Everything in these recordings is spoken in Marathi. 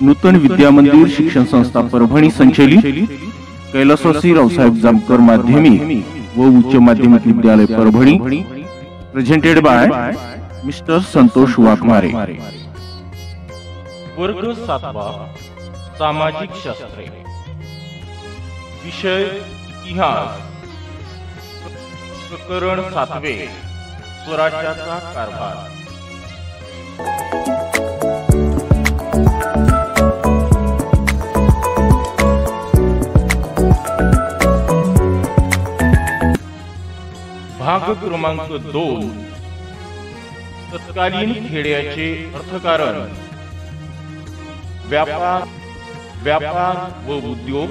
नूतन विद्या मंदिर शिक्षण संस्था परभणी संचलित कैलासवासी रावसाहेब जामकर माध्यमिक व उच्च माध्यमिक विद्यालय Parbhani presented bye mister Santosh Waghmare. वर्ग 7वा सामाजिक शास्त्रे, विषय इतिहास, प्रकरण 7वे स्वराज्याचा कारभार। भाग क्रमांक 2, तत्कालीन खेड्याचे अर्थकारण, व्यापार व उद्योग,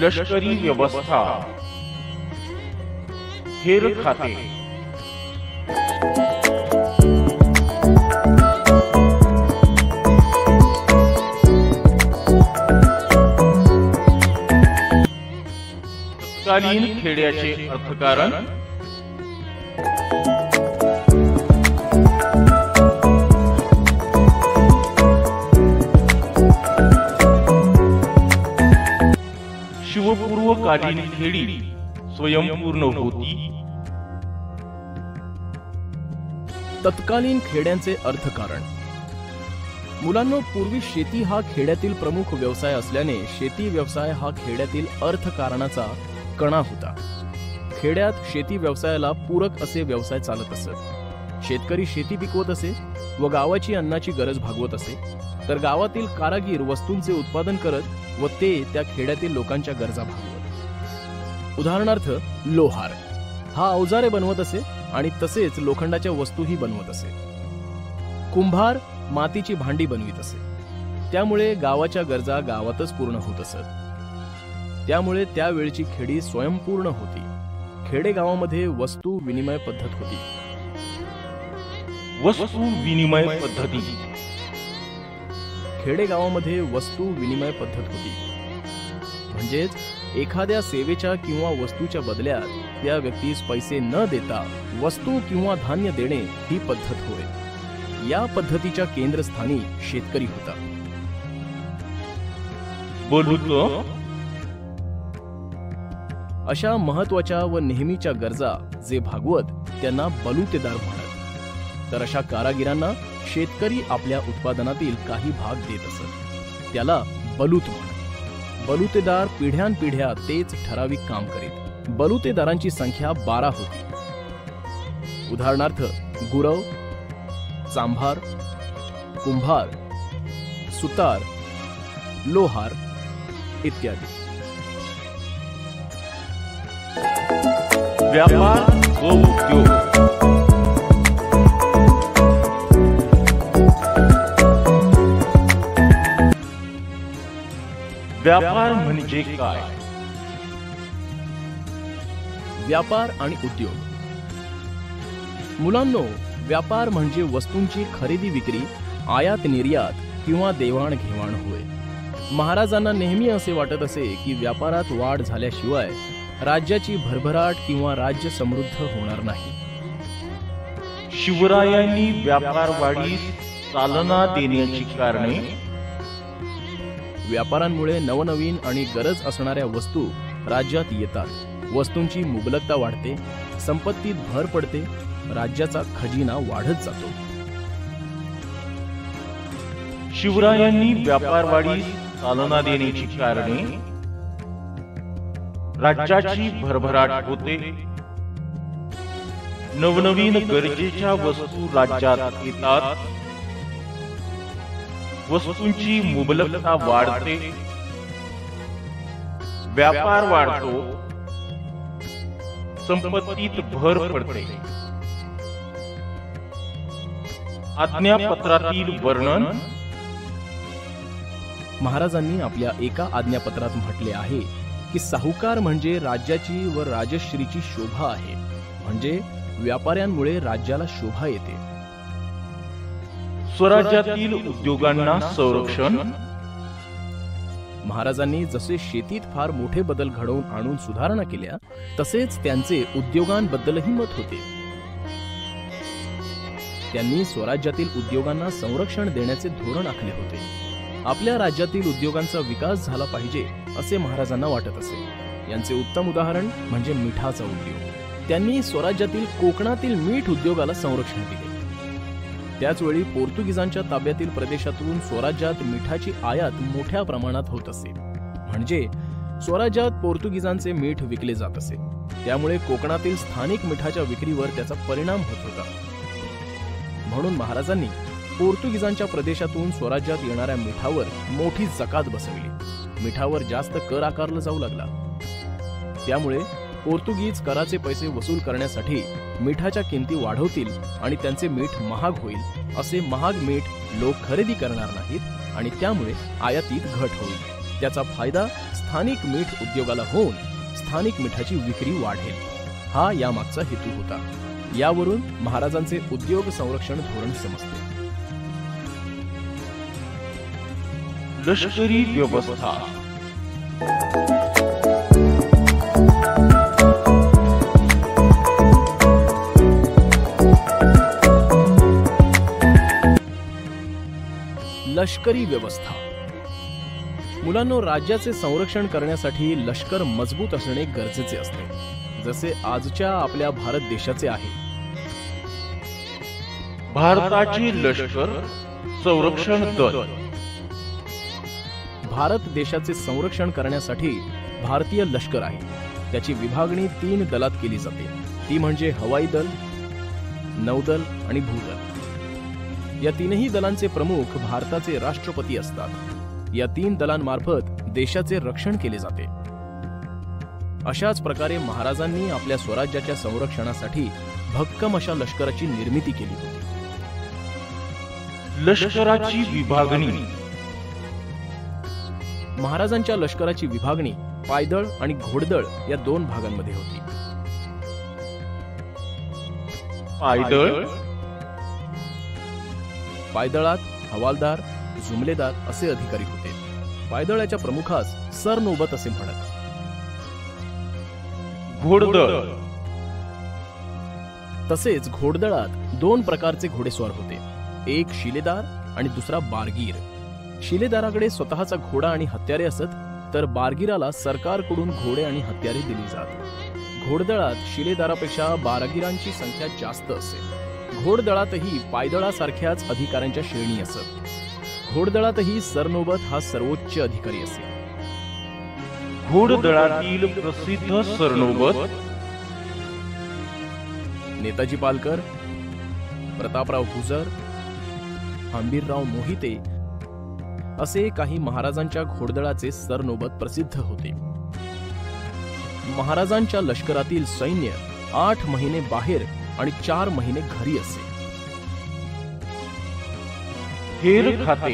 लष्करी व्यवस्था, हेर खाते। तत्कालीन खेड्याचे अर्थकारण, शिवपूर्वकालीन खेडी स्वयंपूर्ण होती। तत्कालीन खेड्यांचे अर्थकारण। मुलांनो, पूर्वी शेती हा खेड्यातील प्रमुख व्यवसाय असल्याने शेती व्यवसाय हा खेड्यातील अर्थकारणाचा कणा होता। खेड्यात शेती व्यवसायाला पूरक असे व्यवसाय चालत असत। शेतकरी शेती पिकवत असे व गावाची अन्नाची गरज भागवत असे, तर गावातील कारागीर वस्तूंचे उत्पादन करत व ते त्या खेड्यातील लोकांच्या गरजा भागवत। उदाहरणार्थ, लोहार हा अवजारे बनवत असे आणि तसेच लोखंडाच्या वस्तूही बनवत असे। कुंभार मातीची भांडी बनवित असे, त्यामुळे गावाच्या गरजा गावातच पूर्ण होत असत। त्यामुळे त्यावेळची खेडी स्वयंपूर्ण होती। खेडेगावामध्ये वस्तू विनिमय पद्धत होती। वस्तू विनिमय पद्धती। खेडेगावामध्ये वस्तू विनिमय पद्धत होती म्हणजेच एखाद्या सेवेच्या किंवा वस्तूच्या बदल्यात त्या व्यक्तीस पैसे न देता वस्तू किंवा धान्य देणे ही पद्धत होय। या पद्धतीच्या केंद्रस्थानी शेतकरी होता। अशा महत्वाच्या व नेहमीच्या गरजा जे भागवत त्यांना बलुतेदार म्हणत, तर अशा कारागिरांना शेतकरी आपल्या उत्पादनातील काही भाग देत असत। त्याला बलूत म्हणत। बलुतेदार पिढ्यानपिढ्या तेच ठराविक काम करीत। बलुतेदारांची संख्या 12 होती। उदाहरणार्थ, गुरव, चांभार, कुंभार, सुतार, लोहार इत्यादी। व्यापार व उद्योग। व्यापार म्हणजे काय? व्यापार आणि उद्योग। मुलांनो, व्यापार म्हणजे वस्तूंची खरेदी विक्री, आयात निर्यात किंवा देवाण घेवाण होय। महाराजांना नेहमी असे वाटत असे की व्यापारात वाढ झाल्याशिवाय राज्याची भरभराट किंवा राज्य समृद्ध होणार नाही। शिवरायांनी व्यापार वाढीस चालना देण्याची कारणे: व्यापारांमुळे नवनवीन आणि गरज असणाऱ्या वस्तू राज्यात येतात, वस्तूंची मुबलकता वाढते, संपत्तीत भर पडते, राज्याचा खजिना वाढत जातो। शिवरायांनी व्यापार वाढीस चालना देण्याची कारणे: राज्याची भरभराट होते, नवनवीन गरजेच्या वस्तू राज्यात येतात, वस्तूंची मुबलकता वाढते, व्यापार वाढतो, संपत्तीत भर पडते। आज्ञापत्रातील वर्णन। महाराजांनी आपल्या एका आज्ञापत्रात म्हटले आहे की साहुकार म्हणजे राज्याची व राजश्रीची शोभा आहे, म्हणजे व्यापाऱ्यांमुळे राज्याला शोभा येते। स्वराज्यातील उद्योगांना संरक्षण। महाराजांनी जसे शेतीत फार मोठे बदल घडवून आणून सुधारणा केल्या, तसेच त्यांचे उद्योगांबद्दलही मत होते। त्यांनी स्वराज्यातील उद्योगांना संरक्षण देण्याचे धोरण आखले होते. आपल्या राज्यातील उद्योगांचा विकास झाला पाहिजे असे महाराजांना वाटत असे. यांचे उत्तम उदाहरण म्हणजे मिठाचा उद्योग. त्यांनी स्वराज्यातील कोकणातील मीठ उद्योगाला संरक्षण दिले. त्याचवेळी पोर्तुगीजांच्या ताब्यातील प्रदेशातून स्वराज्यात मिठाची आयात मोठ्या प्रमाणात होत असे. म्हणजे स्वराज्यात पोर्तुगीजांचे मीठ विकले जात असे. त्यामुळे कोकणातील स्थानिक मिठाच्या विक्रीवर त्याचा परिणाम होत होता. म्हणून महाराजांनी पोर्तुगीजांच्या प्रदेशातून स्वराज्यात येणाऱ्या मिठावर मोठी जकात बसवली. मिठावर जास्त कर आकारला जाऊ लागला. त्यामुळे पोर्तुगीज कराचे पैसे वसूल करण्यासाठी मिठाच्या किमती वाढवतील आणि त्यांचे मीठ महाग होईल. असे महाग मीठ लोक खरेदी करणार नाहीत आणि त्यामुळे आयातीत घट होईल. त्याचा फायदा स्थानिक मीठ उद्योगाला होऊन स्थानिक मिठाची विक्री वाढेल. हा यामागचा हेतू होता. यावरून महाराजांचे उद्योग संरक्षण धोरण समजते. लष्करी व्यवस्था. लष्करी व्यवस्था. मुलांनो, राज्याचे संरक्षण करण्यासाठी लष्कर मजबूत असणे गरजेचे असते, जसे आजच्या आपल्या भारत देशाचे आहे. भारताचे लष्कर संरक्षण दल. भारत देशाचे संरक्षण करण्यासाठी भारतीय लष्कर आहे. त्याची विभागणी 3 दलात केली जाते. ती म्हणजे हवाई दल, नौदल आणि भूदल. या तीनही दलांचे प्रमुख भारताचे राष्ट्रपती असतात. या 3 दलांमार्फत देशाचे रक्षण केले जाते. अशाच प्रकारे महाराजांनी आपल्या स्वराज्याच्या संरक्षणासाठी भक्कम अशा लष्कराची निर्मिती केली होती. लष्कराची विभागणी. महाराजांच्या लष्कराची विभागणी पायदळ आणि घोडदळ या 2 भागांमध्ये होती. पायदळात हवालदार, जुमलेदार असे अधिकारी होते. पायदळाच्या प्रमुखास सरनोबत असे म्हणत. घोडदळ. तसेच घोडदळात 2 प्रकारचे घोडेस्वार होते. एक शिलेदार आणि दुसरा बारगीर. शिलेदाराकडे स्वतःचा घोडा आणि हत्यारे असत, तर बारगीराला सरकारकडून घोडे आणि हत्यारे दिली जात. घोडदळात शिलेदारापेक्षा बारगीरांची संख्या जास्त असे. घोडदळातही पायदळासारख्याच अधिकाऱ्यांच्या श्रेणी असत. घोडदळातही सरनोबत हा सर्वोच्च अधिकारी असे. घोडदळातील प्रसिद्ध सरनोबत नेताजी पालकर, प्रतापराव गुजर, हंबीरराव मोहिते असे काही महाराजांच्या घोडदळाचे सरनोबत प्रसिद्ध होते. महाराजांच्या लष्करातील सैन्य 8 महिने बाहेर आणि 4 महिने घरी असे. हेर खाते.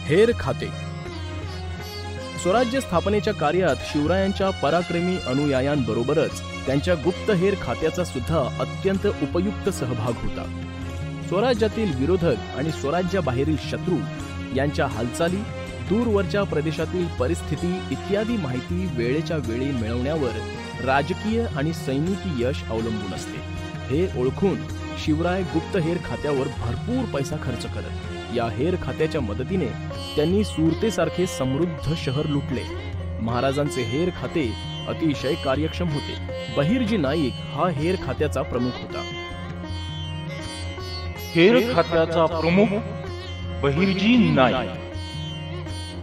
हेर खाते. स्वराज्य स्थापनेच्या कार्यात शिवरायांच्या पराक्रमी अनुयायांबरोबरच त्यांच्या गुप्त हेर खात्याचा सुद्धा अत्यंत उपयुक्त सहभाग होता. स्वराज्यातील विरोधक आणि स्वराज्याबाहेरील शत्रू यांच्या हालचाली, दूरवरच्या प्रदेशातील परिस्थिती इत्यादी माहिती वेळेच्या वेळी मिळवण्यावर राजकीय आणि सैनिकी यश अवलंबून असते. हे ओळखून शिवराय गुप्त हेर खात्यावर भरपूर पैसा खर्च करत. या हेर खात्याच्या मदतीने त्यांनी सुरतेसारखे समृद्ध शहर लुटले. महाराजांचे हेर खाते अतिशय कार्यक्षम होते. बहिर्जी नाईक हा हेर खात्याचा प्रमुख होता. हेर खात्याचा प्रमुख बहिर्जी नाईक.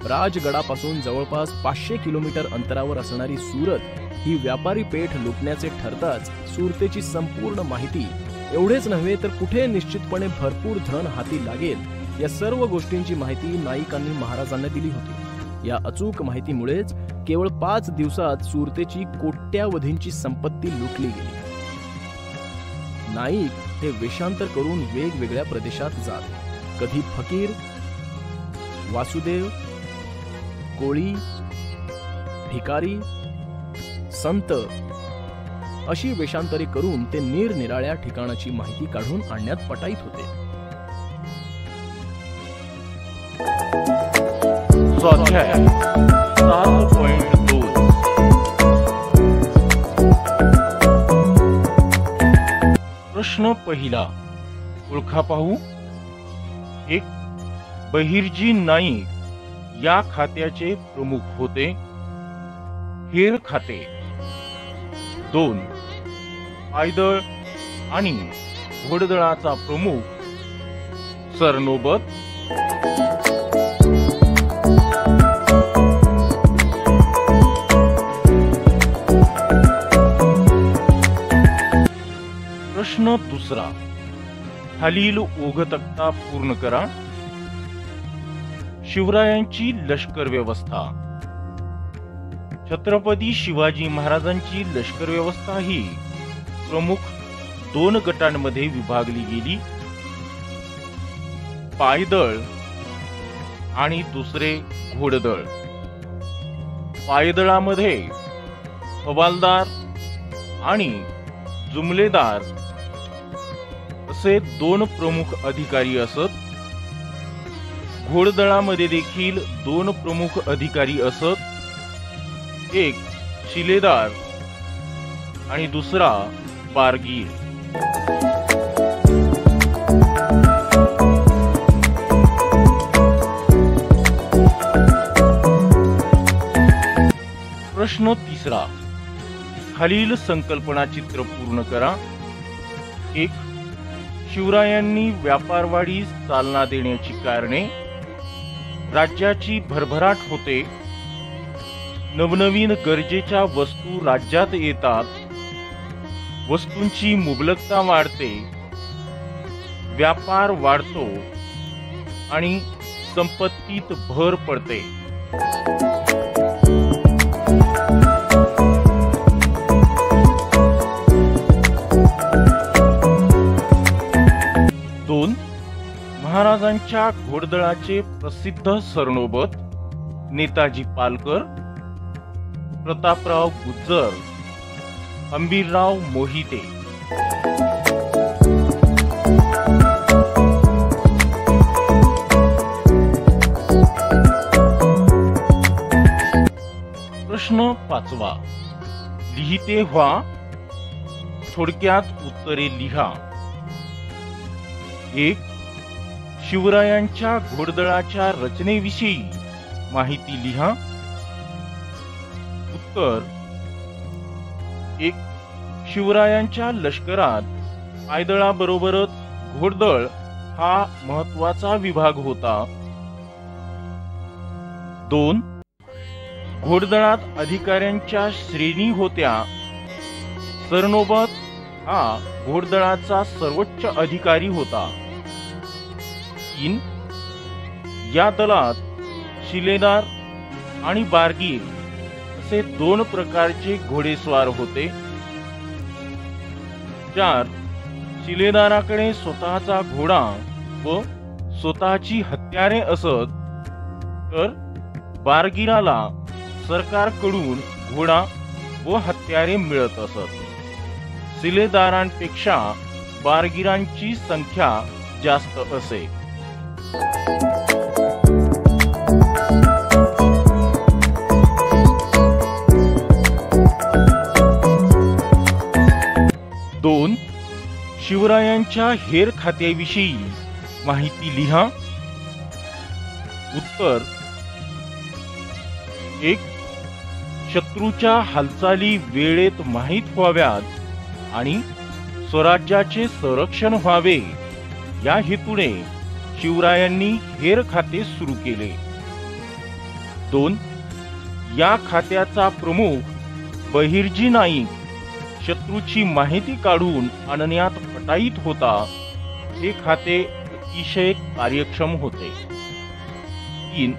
राजगडापासून जवळपास 500 किलोमीटर अंतरावर असणारी सुरत ही व्यापारी पेठ लुटण्याचे ठरताच सुरतेची संपूर्ण माहिती, एवढेच नव्हे तर कुठे निश्चितपणे भरपूर धन हाती लागेल या सर्व गोष्टींची माहिती नाईकांनी महाराजांना दिली होती. या अचूक माहितीमुळेच केवळ 5 दिवसात सुरतेची कोट्यावधींची संपत्ती लुटली गेली. नाईक हे वेषांतर करून वेगवेगळ्या प्रदेशात जात. कधी फकीर, वासुदेव, कोळी, भिकारी, संत अशी वेषांतरे करून ते निरनिराळ्या ठिकाणाची माहिती काढून आणण्यात पटाईत होते. स्वाध्याय 7.2 प्रश्न पहिला ओळखा पाहू. 1. बहिर्जी नाईक या खात्याचे प्रमुख होते. हेर खाते. 2. पायदळ आणि घोडदळाचा प्रमुख सरनोबत. 2. खालील ओघतक्ता पूर्ण करा. शिवरायांची लष्कर व्यवस्था. छत्रपती शिवाजी महाराजांची लष्कर व्यवस्था ही प्रमुख 2 गटांमध्ये विभागली गेली. पायदळ आणि दुसरे घोडदळ. पायदळामध्ये हवालदार आणि जुमलेदार असे 2 प्रमुख अधिकारी असत. घोडदळामध्ये देखील 2 प्रमुख अधिकारी असत. एक शिलेदार आणि दुसरा बारगीर. प्रश्न 3. खालील संकल्पना चित्र पूर्ण करा. 1. शिवरायांनी व्यापारवाढीस चालना देण्याची कारणे. राज्याची भरभराट होते. नवनवीन गरजेच्या वस्तू राज्यात येतात. वस्तूंची मुबलकता वाढते. व्यापार वाढतो आणि संपत्तीत भर पडते. 2. महाराजांच्या घोडदळाचे प्रसिद्ध सरनोबत नेताजी पालकर, प्रतापराव गुज्जर, हंबीरराव मोहिते. 5. लिहिते व्हा. थोडक्यात उत्तरे लिहा. 1. शिवरायांच्या घोडदळाच्या रचनेविषयी माहिती लिहा. उत्तर. 1. शिवरायांच्या लष्करात पायदळाबरोबरच घोडदळ हा महत्वाचा विभाग होता. 2. घोडदळात अधिकाऱ्यांच्या श्रेणी होत्या. सरनोबत हा घोडदळाचा सर्वोच्च अधिकारी होता. 3. या दलात शिलेदार आणि बारगीर असे 2 प्रकारचे घोडेस्वार होते. 4. शिलेदाराकडे स्वतःचा घोडा व स्वतःची हत्यारे असत, तर बारगीराला सरकारकडून घोडा व हत्यारे मिळत असत. शिलेदारांपेक्षा बारगीरांची संख्या जास्त असे. 2. शिवरायांच्या हेर खात्याविषयी माहिती लिहा. उत्तर. 1. शत्रूच्या हालचाली वेळेत माहीत व्हाव्यात आणि स्वराज्याचे संरक्षण व्हावे या हेतूने शिवरायांनी हेर खाते सुरू केले. 2. या खात्याचा प्रमुख बहिर्जी नाईक शत्रूची माहिती काढून आणण्यात पटाईत होता. हे खाते अतिशय कार्यक्षम होते. 3.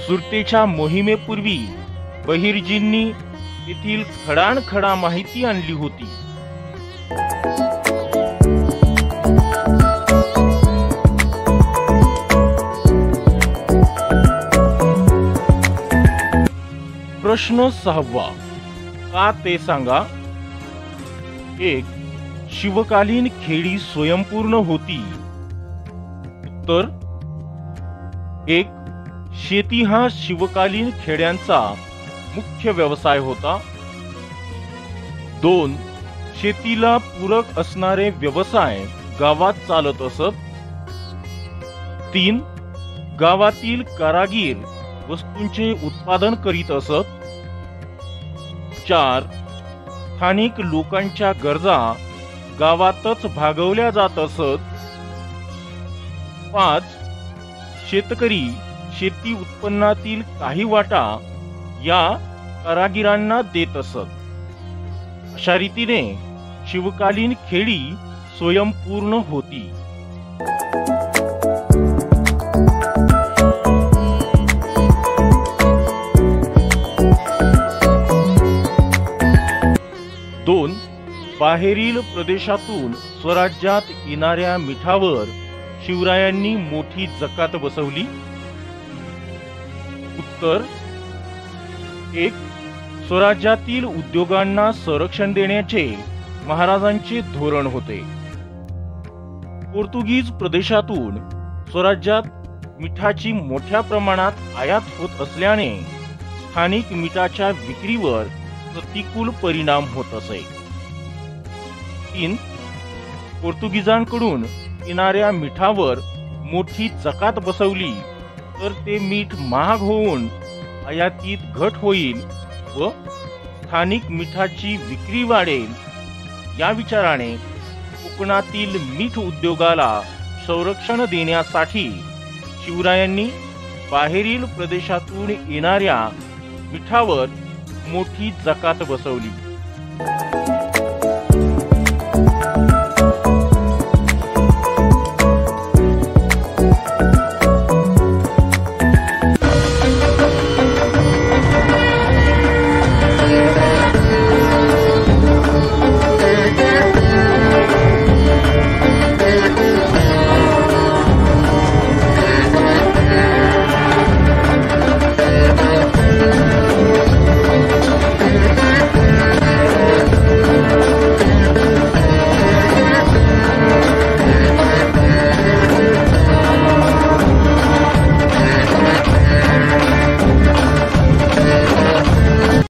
सुरतेच्या मोहिमेपूर्वी बहिर्जींनी येथील खडानखडा माहिती आणली होती. प्रश्न 6. का ते सांगा. 1. शिवकालीन खेडी स्वयंपूर्ण होती. उत्तर. 1. शेती हा शिवकालीन खेड्यांचा मुख्य व्यवसाय होता. 2. शेतीला पूरक असणारे व्यवसाय गावात चालत असत. 3. गावातील कारागीर वस्तूंचे उत्पादन करीत असत. 4. स्थानिक लोकांच्या गरजा गावातच भागवल्या जात असत. 5. शेतकरी शेती उत्पन्नातील काही वाटा या कारागिरांना देत असत. अशा रीतीने शिवकालीन खेडी स्वयंपूर्ण होती. दोन, बाहेरील प्रदेशातून स्वराज्यात येणाऱ्या मिठावर शिवरायांनी मोठी जकात बसवली. उत्तर 1. स्वराज्यातील उद्योगांना संरक्षण देण्याचे महाराजांचे धोरण होते. पोर्तुगीज प्रदेशातून स्वराज्यात मिठाची मोठ्या प्रमाणात आयात होत असल्याने स्थानिक मिठाच्या विक्रीवर प्रतिकूल परिणाम होत असे. 3. पोर्तुगीजांकडून येणाऱ्या मिठावर मोठी जकात बसवली तर ते मीठ महाग होऊन आयातीत घट होईल व स्थानिक मिठाची विक्री वाढेल. या विचाराने कोकणातील मीठ उद्योगाला संरक्षण देण्यासाठी शिवरायांनी बाहेरील प्रदेशातून येणाऱ्या मिठावर मोठी जकात बसवली.